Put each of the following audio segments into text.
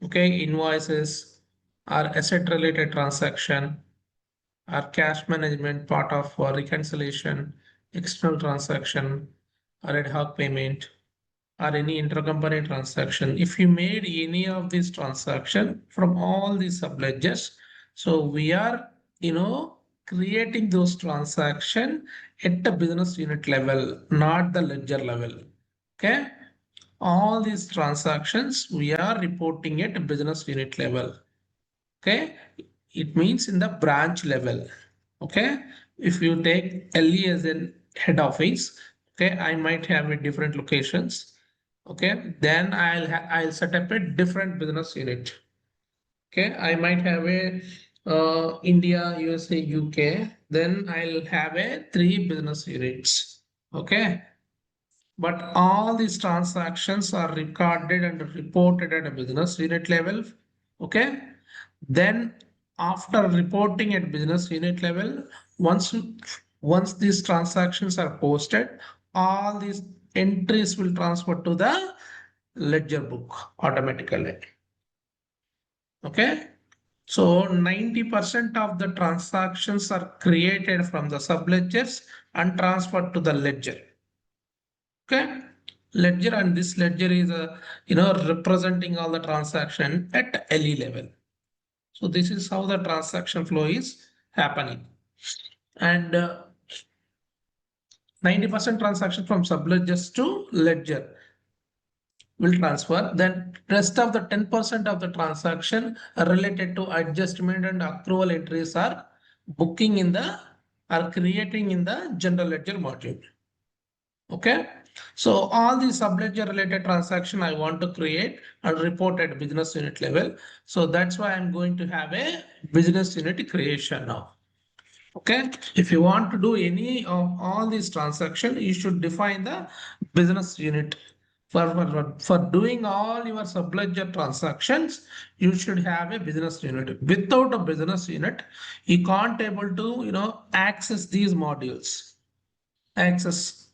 Okay, invoices or asset related transaction or cash management part of reconciliation, external transaction or ad hoc payment or any intercompany transaction. If you made any of these transaction from all these subledgers, so we are, creating those transaction at the business unit level, not the ledger level. Okay. All these transactions we are reporting at business unit level. Okay. It means in the branch level. Okay. If you take LE as an head office, okay, I might have a different locations. Okay. Then I'll set up a different business unit. Okay. I might have a India, USA, UK. Then I'll have a 3 business units. Okay. But all these transactions are recorded and reported at a business unit level. Okay. Then after reporting at business unit level, once, once these transactions are posted, all these entries will transfer to the ledger book automatically. Okay. So 90% of the transactions are created from the subledgers and transferred to the ledger. Okay. Ledger, and this ledger is representing all the transaction at LE level. So this is how the transaction flow is happening. And 90% transaction from subledgers to ledger will transfer. Then rest of the 10% of the transaction related to adjustment and accrual entries are booking in the are creating in the general ledger module. Okay. So all the subledger related transaction I want to create and report at business unit level. So that's why I'm going to have a business unit creation now. Okay. If you want to do any of all these transactions, you should define the business unit. For doing all your subledger transactions, you should have a business unit. Without a business unit, you can't able to, access these modules. Access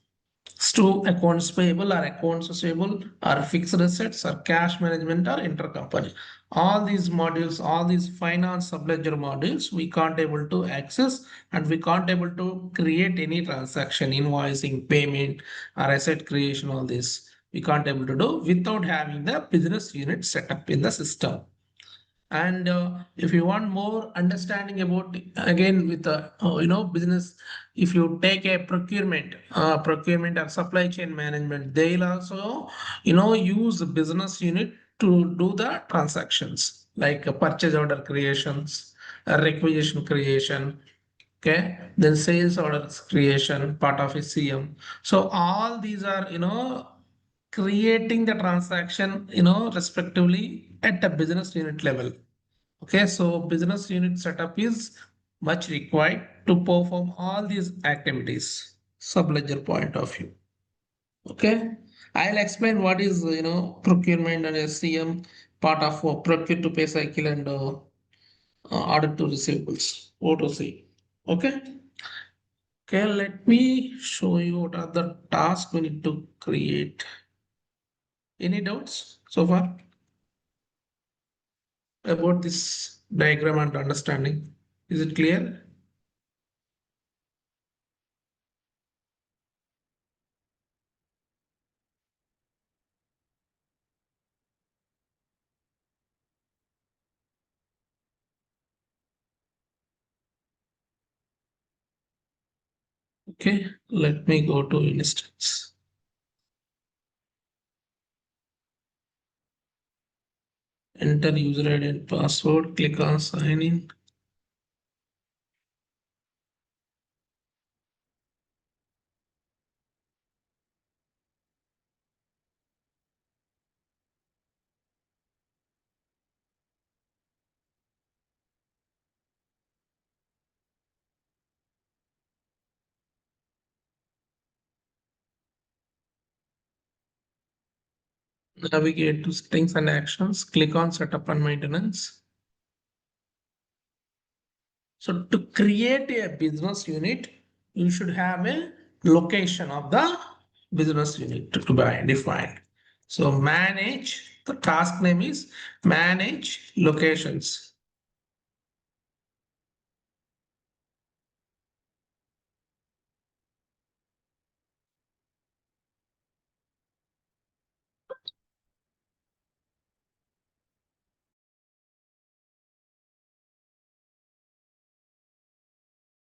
to accounts payable or accounts receivable or fixed assets or cash management or intercompany. All these modules, all these finance subledger modules, we can't able to access, and we can't able to create any transaction, invoicing, payment or asset creation, all this we can't able to do without having the business unit set up in the system. And if you want more understanding about, again, with the business, if you take a procurement or supply chain management, they'll also use the business unit to do the transactions like purchase order creations, requisition creation. Okay, then sales orders creation, part of a CM. So all these are creating the transaction respectively at the business unit level. Okay, so business unit setup is much required to perform all these activities, subledger point of view. Okay, I'll explain what is procurement and SCM, part of procure to pay cycle, and order to receivables, O2C. Okay. Okay, let me show you what are the tasks we need to create. Any doubts so far about this diagram and understanding? Is it clear? Okay, let me go to instance. Enter user ID and password, click on sign in. Navigate to settings and actions, click on setup and maintenance. So to create a business unit, you should have a location of the business unit to be defined. So manage The task name is manage locations.